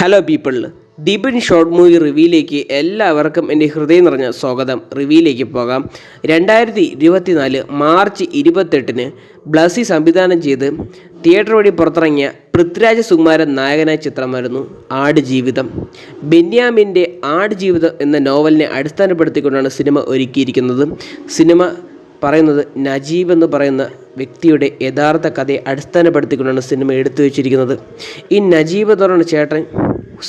Hello people, Deepan short movie റിവ്യൂയിലേക്ക് എല്ലാവർക്കും എൻ്റെ ഹൃദയം നിറഞ്ഞ സ്വാഗതം. റിവ്യൂയിലേക്ക് പോകാം. 2024 മാർച്ച് 28 ബ്ലസി സംവിധാനം ചെയ്ത് തിയേറ്റർ വഴി പുറത്തിറങ്ങിയ പൃഥ്വിരാജ് സുകുമാരൻ നായകനായ ചിത്രമായിരുന്നു ആടുജീവിതം. ബെന്യാമിൻ്റെ ആടുജീവിതം എന്ന നോവലിനെ അടിസ്ഥാനപ്പെടുത്തിക്കൊണ്ടാണ് സിനിമ ഒരുക്കിയിരിക്കുന്നത്. സിനിമ പറയുന്നത് നജീബ് എന്ന് പറയുന്ന വ്യക്തിയുടെ യഥാർത്ഥ കഥയെ അടിസ്ഥാനപ്പെടുത്തിക്കൊണ്ടാണ് സിനിമ എടുത്തു വച്ചിരിക്കുന്നത്. ഈ നജീബ് എന്ന് പറയുന്ന ചേട്ടൻ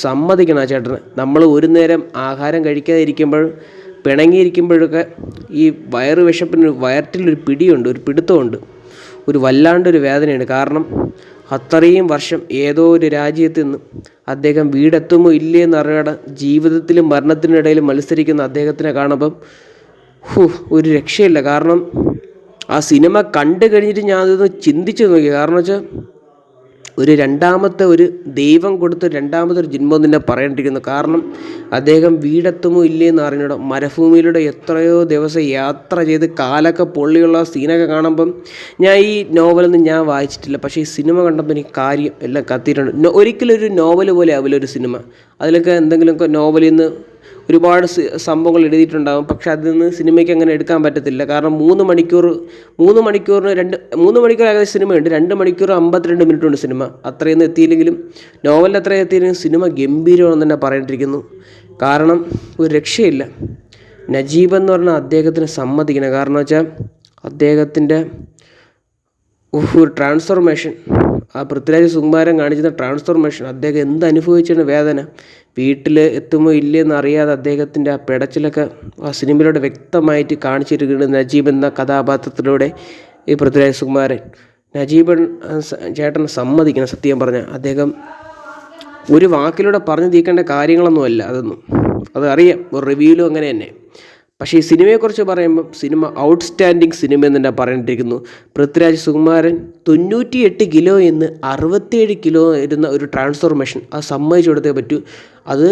സമ്മതിക്കണം. ആ ചേട്ടന് നമ്മൾ ഒരു നേരം ആഹാരം കഴിക്കാതിരിക്കുമ്പോൾ പിണങ്ങിയിരിക്കുമ്പോഴൊക്കെ ഈ വയറ് വിശപ്പിന് വയറ്റിലൊരു പിടിയുണ്ട്, ഒരു പിടുത്തമുണ്ട്, ഒരു വല്ലാണ്ടൊരു വേദനയുണ്ട്. കാരണം അത്രയും വർഷം ഏതോ ഒരു രാജ്യത്ത് നിന്ന് അദ്ദേഹം വീടെത്തുമോ ഇല്ലേ എന്നറിയാതെ ജീവിതത്തിലും മരണത്തിനിടയിലും മത്സരിക്കുന്ന അദ്ദേഹത്തിനെ കാണുമ്പം ഒരു രക്ഷയില്ല. കാരണം ആ സിനിമ കണ്ടു കഴിഞ്ഞിട്ട് ഞാനതൊന്ന് ചിന്തിച്ച് നോക്കി. കാരണം വെച്ചാൽ ഒരു ദൈവം കൊടുത്ത രണ്ടാമതൊരു ജന്മം തന്നെ പറയേണ്ടിയിരിക്കുന്നു. കാരണം അദ്ദേഹം വീടെത്തുമോ ഇല്ലേ എന്ന് അറിഞ്ഞിടോ മരുഭൂമിയിലൂടെ എത്രയോ ദിവസം യാത്ര ചെയ്ത് കാലൊക്കെ പൊള്ളിയുള്ള സീനൊക്കെ കാണുമ്പം ഞാൻ ഈ നോവലൊന്നും ഞാൻ വായിച്ചിട്ടില്ല, പക്ഷേ ഈ സിനിമ കണ്ടപ്പോൾ എനിക്ക് കാര്യം എല്ലാം കത്തിയിട്ടുണ്ട്. ഒരിക്കലും ഒരു നോവൽ പോലെ ആവില്ല ഒരു സിനിമ. അതിലൊക്കെ എന്തെങ്കിലുമൊക്കെ നോവലിൽ നിന്ന് ഒരുപാട് സംഭവങ്ങൾ എഴുതിയിട്ടുണ്ടാകും, പക്ഷെ അതിൽ നിന്ന് സിനിമയ്ക്ക് അങ്ങനെ എടുക്കാൻ പറ്റത്തില്ല. കാരണം 3 മണിക്കൂർ ഏകദേശം സിനിമയുണ്ട്. 2 മണിക്കൂർ 52 മിനിറ്റുണ്ട് സിനിമ. അത്രയൊന്നും എത്തിയില്ലെങ്കിലും നോവലിൽ അത്രയും എത്തിയില്ലെങ്കിലും സിനിമ ഗംഭീരമാണെന്ന് തന്നെ പറയേണ്ടിയിരിക്കുന്നു. കാരണം ഒരു രക്ഷയില്ല. നജീബ് എന്ന് പറഞ്ഞാൽ അദ്ദേഹത്തിന് സമ്മതിക്കണം. കാരണം വെച്ചാൽ അദ്ദേഹത്തിൻ്റെ ഒരു ട്രാൻസ്ഫോർമേഷൻ, ആ പൃഥ്വിരാജ് സുകുമാരൻ കാണിച്ചിരുന്ന ട്രാൻസ്ഫോർമേഷൻ, അദ്ദേഹം എന്ത് അനുഭവിച്ചാണ് വേദന, വീട്ടിൽ എത്തുമോ ഇല്ലയെന്ന് അറിയാതെ അദ്ദേഹത്തിൻ്റെ ആ പിടച്ചിലൊക്കെ ആ സിനിമയിലൂടെ വ്യക്തമായിട്ട് കാണിച്ചിരിക്കുന്നത് നജീബ് എന്ന കഥാപാത്രത്തിലൂടെ ഈ പൃഥ്വിരാജ് സുകുമാരൻ. നജീബൻ ചേട്ടൻ സമ്മതിക്കണം. സത്യം പറഞ്ഞാൽ അദ്ദേഹം ഒരു വാക്കിലൂടെ പറഞ്ഞു തീർക്കേണ്ട കാര്യങ്ങളൊന്നുമല്ല അതൊന്നും, അതറിയാം, ഒരു റിവ്യൂവിലും അങ്ങനെ തന്നെ. പക്ഷേ ഈ സിനിമയെക്കുറിച്ച് പറയുമ്പം സിനിമ ഔട്ട്സ്റ്റാൻഡിങ് സിനിമ എന്ന് തന്നെ പറയേണ്ടിയിരിക്കുന്നു. പൃഥ്വിരാജ് സുകുമാരൻ 98 കിലോ എന്ന് 67 കിലോ ഇരുന്ന ഒരു ട്രാൻസ്ഫോർമേഷൻ അത് സമ്മതിച്ചു കൊടുത്തേ പറ്റൂ. അത്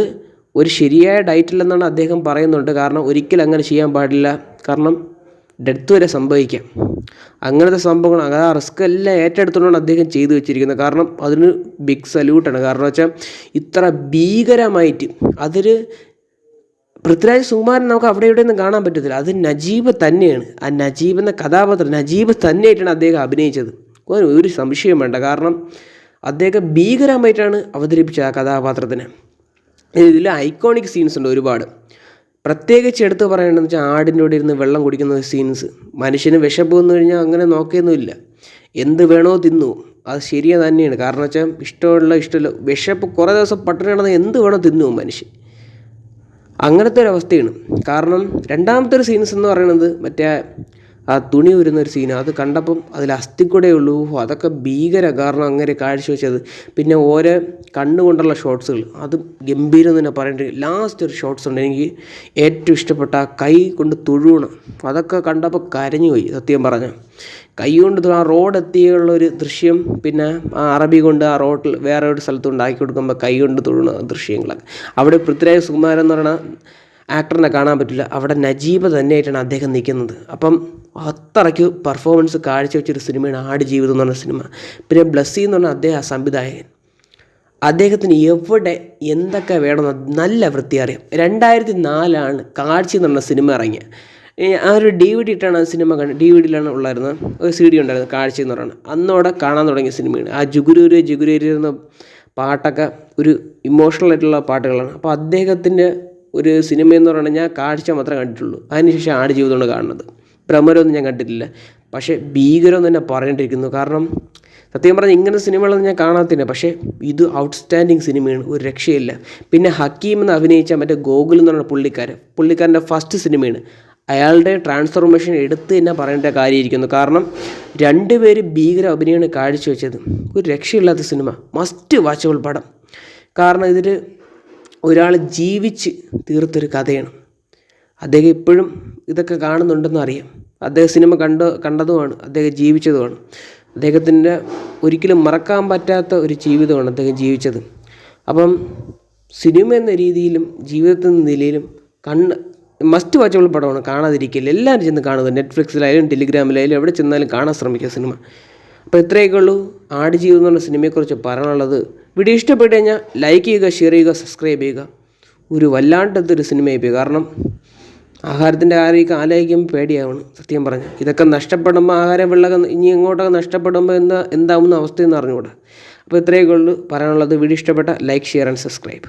ഒരു ശരിയായ ഡയറ്റില്ലെന്നാണ് അദ്ദേഹം പറയുന്നുണ്ട്. കാരണം ഒരിക്കലും അങ്ങനെ ചെയ്യാൻ പാടില്ല. കാരണം ഡെത്ത് വരെ സംഭവിക്കാം. അങ്ങനത്തെ സംഭവങ്ങൾ, ആ റിസ്ക് എല്ലാം ഏറ്റെടുത്തുകൊണ്ടാണ് അദ്ദേഹം ചെയ്തു വെച്ചിരിക്കുന്നത്. കാരണം അതിന് ബിഗ് സല്യൂട്ടാണ്. കാരണം വെച്ചാൽ ഇത്ര ഭീകരമായിട്ട് അതൊരു പൃഥ്വിരാജ് സുകുമാരൻ നമുക്ക് അവിടെ ഇവിടെയൊന്നും കാണാൻ പറ്റത്തില്ല. അത് നജീബ് തന്നെയാണ്. ആ നജീബ് എന്ന കഥാപാത്രം നജീബ് തന്നെയായിട്ടാണ് അദ്ദേഹം അഭിനയിച്ചത്. ഒരു സംശയം വേണ്ട. കാരണം അദ്ദേഹം ഭീകരമായിട്ടാണ് അവതരിപ്പിച്ചത് ആ കഥാപാത്രത്തിന്. ഇതിൽ ഐക്കോണിക് സീൻസ് ഉണ്ട് ഒരുപാട്. പ്രത്യേകിച്ച് എടുത്ത് പറയേണ്ടതെന്ന് വെച്ചാൽ ആടിൻ്റെ കൂടെ ഇരുന്ന് വെള്ളം കുടിക്കുന്ന സീൻസ്. മനുഷ്യന് വിശപ്പ് വന്നു കഴിഞ്ഞാൽ അങ്ങനെ നോക്കിയൊന്നുമില്ല, എന്ത് വേണോ തിന്നു. അത് ശരിയാ തന്നെയാണ്. കാരണം വെച്ചാൽ ഇഷ്ടമില്ല വിശപ്പ് കുറേ ദിവസം പട്ടിണി കിടന്ന് എന്ത് വേണോ തിന്നു മനുഷ്യൻ. അങ്ങനത്തെ ഒരു അവസ്ഥയാണ്. കാരണം രണ്ടാമത്തെ ഒരു സീൻസ് എന്ന് പറയുന്നത് മറ്റേ ആ തുണി ഉരുന്നൊരു സീന്. അത് കണ്ടപ്പം അതിൽ അസ്ഥിക്കൂടെ ഉള്ളൂ. അതൊക്കെ ഭീകര. കാരണം അങ്ങനെ കാഴ്ചവെച്ചത്. പിന്നെ ഓരോ കണ്ണുകൊണ്ടുള്ള ഷോട്ട്സുകൾ അത് ഗംഭീരം തന്നെ പറയേണ്ടി. ലാസ്റ്റ് ഒരു ഷോട്ട്സ് ഉണ്ട് എനിക്ക് ഏറ്റവും ഇഷ്ടപ്പെട്ട, ആ കൈ കൊണ്ട് തുഴുവണം. അതൊക്കെ കണ്ടപ്പോൾ കരഞ്ഞു പോയി സത്യം പറഞ്ഞാൽ. കൈ കൊണ്ട് ആ റോഡ് എത്തിയുള്ളൊരു ദൃശ്യം, പിന്നെ ആ അറബി കൊണ്ട് ആ റോഡിൽ വേറെ ഒരു സ്ഥലത്ത് ഉണ്ടാക്കി കൊടുക്കുമ്പോൾ കൈ കൊണ്ട് തൊഴുന്ന ദൃശ്യങ്ങളൊക്കെ. അവിടെ പൃഥ്വിരാജ് സുകുമാരൻ എന്ന് പറയുന്ന ആക്ടറിനെ കാണാൻ പറ്റില്ല. അവിടെ നജീബ് തന്നെയായിട്ടാണ് അദ്ദേഹം നിൽക്കുന്നത്. അപ്പം അത്രയ്ക്ക് പെർഫോമൻസ് കാഴ്ചവെച്ചൊരു സിനിമയാണ് ആടുജീവിതം എന്ന് പറഞ്ഞ സിനിമ. പിന്നെ ബ്ലസി എന്ന് പറഞ്ഞാൽ അദ്ദേഹം ആ സംവിധായകൻ. അദ്ദേഹത്തിന് എവിടെ എന്തൊക്കെ വേണമെന്ന് നല്ല വൃത്തി അറിയാം. 2004 കാഴ്ച എന്ന് പറഞ്ഞ സിനിമ ഇറങ്ങിയ ആ ഒരു DVD ഇട്ടാണ് ആ സിനിമ DVD ഉള്ളായിരുന്നത്. ഒരു CD ഉണ്ടായിരുന്നു കാഴ്ച എന്ന് പറയുന്നത്. അന്നോടെ കാണാൻ തുടങ്ങിയ സിനിമയാണ്. ആ ജുഗുരൂര് എന്ന പാട്ടൊക്കെ ഒരു ഇമോഷണൽ ആയിട്ടുള്ള പാട്ടുകളാണ്. അപ്പോൾ അദ്ദേഹത്തിൻ്റെ ഒരു സിനിമയെന്ന് പറയുന്നത് ഞാൻ കാഴ്ച മാത്രമേ കണ്ടിട്ടുള്ളൂ. അതിനുശേഷം ആടുജീവിതമാണ് കാണുന്നത്. ഭ്രമരമൊന്നും ഞാൻ കണ്ടിട്ടില്ല. പക്ഷേ ഭീകരം തന്നെ പറയേണ്ടിയിരിക്കുന്നു. കാരണം സത്യം പറഞ്ഞാൽ ഇങ്ങനെ സിനിമകളൊന്നും ഞാൻ കാണാത്തില്ല, പക്ഷേ ഇത് ഔട്ട്സ്റ്റാൻഡിങ് സിനിമയാണ്, ഒരു രക്ഷയില്ല. പിന്നെ ഹക്കീം എന്ന് അഭിനയിച്ച മറ്റേ ഗോകുൽ എന്ന് പറഞ്ഞ പുള്ളിക്കാരൻ്റെ ഫസ്റ്റ് സിനിമയാണ്. അയാളുടെ ട്രാൻസ്ഫോർമേഷൻ എടുത്ത് തന്നെ പറയേണ്ട കാര്യമായിരിക്കുന്നു. കാരണം 2 പേര് ഭീകര അഭിനയമാണ് കാഴ്ചവെച്ചത്. ഒരു രക്ഷയില്ലാത്ത സിനിമ, മസ്റ്റ് വാച്ചബിൾ പടം. കാരണം ഇതിൽ ഒരാൾ ജീവിച്ച് തീർത്തൊരു കഥയാണ്. അദ്ദേഹം ഇപ്പോഴും ഇതൊക്കെ കാണുന്നുണ്ടെന്ന് അറിയാം. അദ്ദേഹം സിനിമ കണ്ടതുമാണ്, അദ്ദേഹം ജീവിച്ചതുമാണ്. അദ്ദേഹത്തിൻ്റെ ഒരിക്കലും മറക്കാൻ പറ്റാത്ത ഒരു ജീവിതമാണ് അദ്ദേഹം ജീവിച്ചത്. അപ്പം സിനിമ എന്ന രീതിയിലും ജീവിതത്തിൽ എന്ന നിലയിലും മസ്റ്റ് വാച്ചബിൾ പടമാണ്, കാണാതിരിക്കില്ല. എല്ലാവരും ചെന്ന് കാണുന്നത്. നെറ്റ്ഫ്ലിക്സിലായാലും ടെലിഗ്രാമിലായാലും എവിടെ ചെന്നാലും കാണാൻ ശ്രമിക്കുക സിനിമ. അപ്പോൾ ഇത്രയൊക്കെ ഉള്ളൂ ആടുജീവിതം എന്ന് പറഞ്ഞ സിനിമയെക്കുറിച്ച് പറയാനുള്ളത്. വീഡിയോ ഇഷ്ടപ്പെട്ട് കഴിഞ്ഞാൽ ലൈക്ക് ചെയ്യുക, ഷെയർ ചെയ്യുക, സബ്സ്ക്രൈബ് ചെയ്യുക. ഒരു വല്ലാണ്ടതൊരു സിനിമയായി പോയി. കാരണം ആഹാരത്തിൻ്റെ കാര്യമൊക്കെ ആലോചിക്കുമ്പോൾ പേടിയാവണം സത്യം പറഞ്ഞാൽ. ഇതൊക്കെ നഷ്ടപ്പെടുമ്പോൾ ആഹാരം വെള്ളമൊക്കെ ഇനി എങ്ങോട്ടൊക്കെ നഷ്ടപ്പെടുമ്പോൾ എന്താവുന്ന അവസ്ഥയെന്ന് അറിഞ്ഞുകൂടാ. അപ്പോൾ ഇത്രയൊക്കെ ഉള്ളൂ പറയാനുള്ളത്. വീഡിയോ ഇഷ്ടപ്പെട്ട ലൈക്ക്, ഷെയർ ആൻഡ് സബ്സ്ക്രൈബ്.